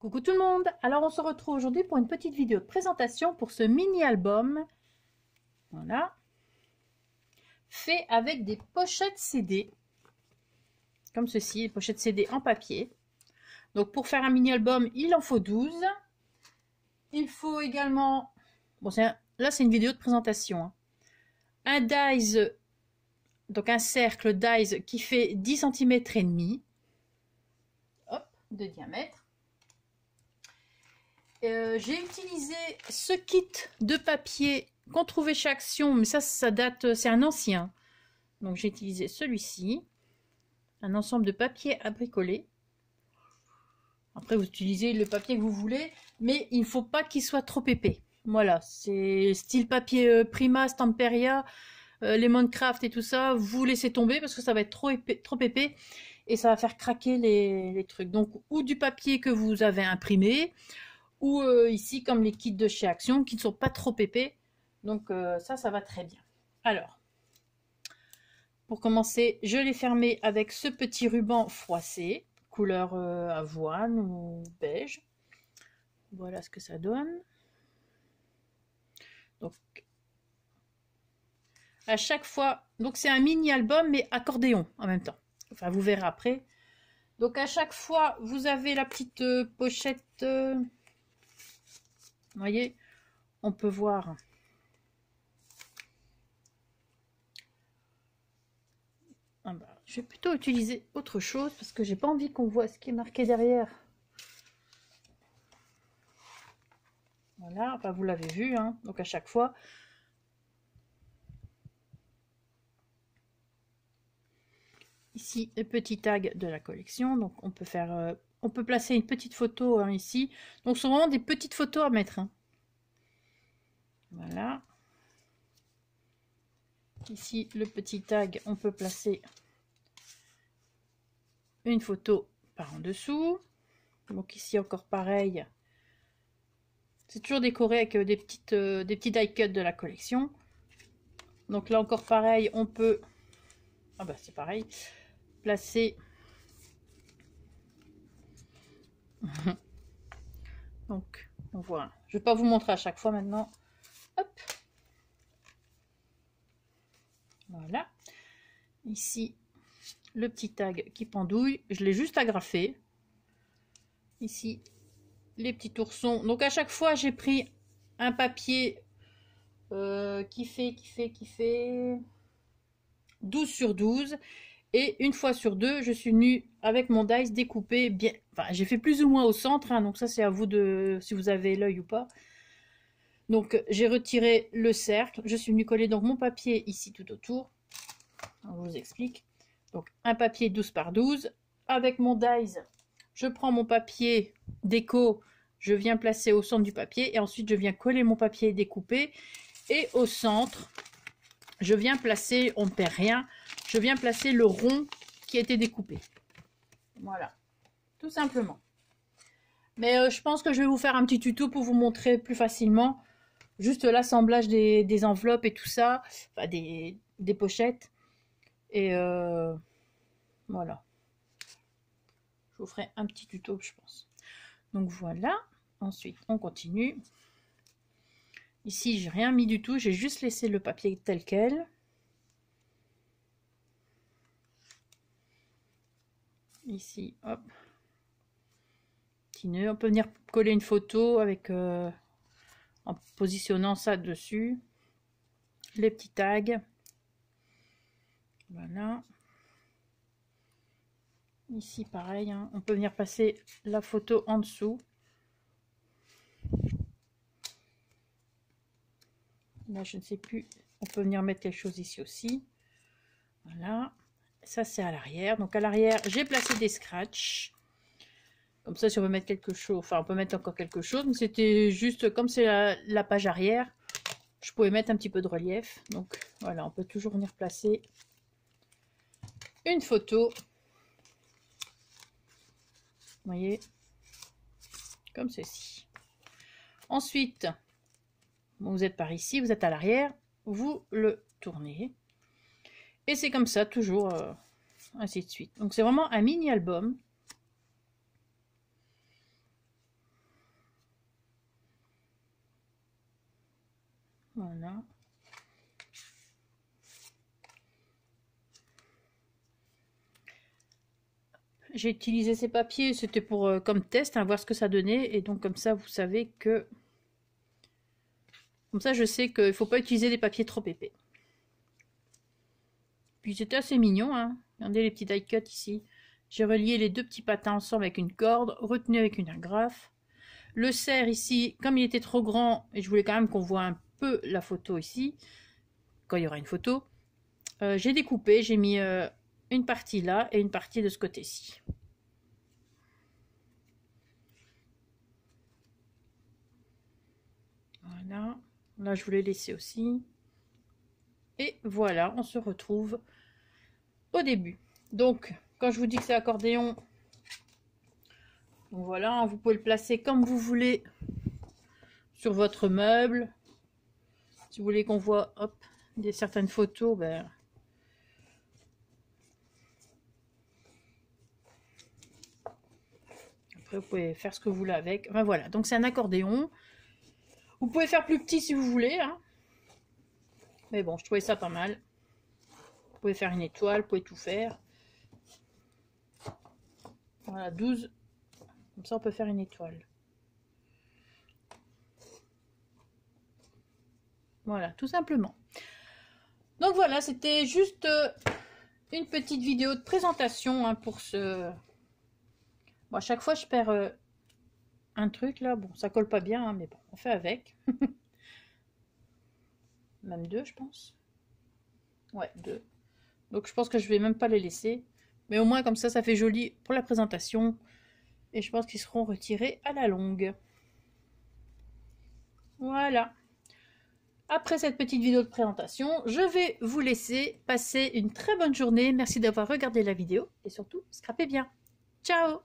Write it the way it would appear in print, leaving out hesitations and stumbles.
Coucou tout le monde, alors on se retrouve aujourd'hui pour une petite vidéo de présentation pour ce mini-album, voilà, fait avec des pochettes CD, comme ceci, des pochettes CD en papier. Donc pour faire un mini-album, il en faut 12. Il faut également, bon là c'est une vidéo de présentation, hein. Un dies, donc un cercle dies qui fait 10 cm et demi, hop, de diamètre. J'ai utilisé ce kit de papier qu'on trouvait chez Action, mais ça date, c'est un ancien. Donc j'ai utilisé celui-ci, un ensemble de papier à bricoler. Après vous utilisez le papier que vous voulez, mais il ne faut pas qu'il soit trop épais. Voilà, c'est style papier Prima, Stamperia, Lemoncraft et tout ça. Vous laissez tomber parce que ça va être trop épais et ça va faire craquer les trucs. Donc ou du papier que vous avez imprimé, ou ici comme les kits de chez Action qui ne sont pas trop épais. Donc ça va très bien. Alors, pour commencer, je l'ai fermé avec ce petit ruban froissé, couleur avoine ou beige. Voilà ce que ça donne. Donc, à chaque fois, donc c'est un mini album mais accordéon en même temps. Enfin, vous verrez après. Donc à chaque fois, vous avez la petite pochette. Vous voyez, on peut voir. Ah bah, je vais plutôt utiliser autre chose parce que j'ai pas envie qu'on voit ce qui est marqué derrière. Voilà, enfin vous l'avez vu, hein. Donc à chaque fois. Ici, le petit tag de la collection. Donc on peut faire, on peut placer une petite photo hein, ici. Donc ce sont vraiment des petites photos à mettre. Hein. Voilà. Ici, le petit tag, on peut placer une photo par en dessous. Donc ici encore pareil. C'est toujours décoré avec des petits die cuts de la collection. Donc là encore pareil, on peut, ah bah c'est pareil, placer. Donc on voit. Je vais pas vous montrer à chaque fois maintenant. Hop. Voilà. Ici le petit tag qui pendouille. Je l'ai juste agrafé. Ici les petits oursons. Donc à chaque fois j'ai pris un papier qui fait 12 sur 12 et une fois sur deux je suis venue avec mon dice découpé bien, enfin j'ai fait plus ou moins au centre hein, donc ça c'est à vous de si vous avez l'œil ou pas. Donc j'ai retiré le cercle, je suis venue coller donc mon papier ici tout autour. Alors, je vous explique. Donc un papier 12 par 12 avec mon dice, je prends mon papier déco, je viens placer au centre du papier et ensuite je viens coller mon papier découpé et au centre je viens placer, on ne perd rien, je viens placer le rond qui a été découpé. Voilà, tout simplement. Mais je pense que je vais vous faire un petit tuto pour vous montrer plus facilement juste l'assemblage des enveloppes et tout ça, enfin des pochettes. Et voilà. Je vous ferai un petit tuto, je pense. Donc voilà. Ensuite, on continue. Ici, j'ai rien mis du tout. J'ai juste laissé le papier tel quel. Ici, hop. Petit nœud. On peut venir coller une photo avec en positionnant ça dessus. Les petits tags. Voilà. Ici, pareil. Hein. On peut venir passer la photo en dessous. Là, je ne sais plus. On peut venir mettre quelque chose ici aussi. Voilà. Ça, c'est à l'arrière. Donc, à l'arrière, j'ai placé des scratchs. Comme ça, si on veut mettre quelque chose, enfin, on peut mettre encore quelque chose. Mais c'était juste, comme c'est la page arrière, je pouvais mettre un petit peu de relief. Donc, voilà, on peut toujours venir placer une photo. Vous voyez, comme ceci. Ensuite, vous êtes par ici, vous êtes à l'arrière, vous le tournez. Et c'est comme ça, toujours, ainsi de suite. Donc c'est vraiment un mini-album. Voilà. J'ai utilisé ces papiers, c'était pour comme test, hein, voir ce que ça donnait. Et donc comme ça, vous savez que... Comme ça, je sais qu'il ne faut pas utiliser des papiers trop épais. Puis c'était assez mignon, hein. Regardez les petits die cuts ici. J'ai relié les deux petits patins ensemble avec une corde, retenu avec une agrafe. Le cerf ici, comme il était trop grand, et je voulais quand même qu'on voit un peu la photo ici, quand il y aura une photo, j'ai découpé, j'ai mis une partie là et une partie de ce côté-ci. Voilà. Là, je voulais laisser aussi. Et voilà, on se retrouve au début. Donc, quand je vous dis que c'est accordéon, donc voilà, vous pouvez le placer comme vous voulez sur votre meuble. Si vous voulez qu'on voit certaines photos, ben, après vous pouvez faire ce que vous voulez avec. Enfin voilà, donc c'est un accordéon. Vous pouvez faire plus petit si vous voulez, hein. Mais bon, je trouvais ça pas mal. Vous pouvez faire une étoile, vous pouvez tout faire. Voilà, 12. Comme ça, on peut faire une étoile. Voilà, tout simplement. Donc voilà, c'était juste une petite vidéo de présentation, hein, pour ce... Bon, à chaque fois, je perds un truc, là. Bon, ça colle pas bien, hein, mais bon, on fait avec. Même 2, je pense. Ouais, 2. Donc, je pense que je vais même pas les laisser. Mais au moins, comme ça fait joli pour la présentation. Et je pense qu'ils seront retirés à la longue. Voilà. Après cette petite vidéo de présentation, je vais vous laisser passer une très bonne journée. Merci d'avoir regardé la vidéo et surtout, scrapez bien. Ciao!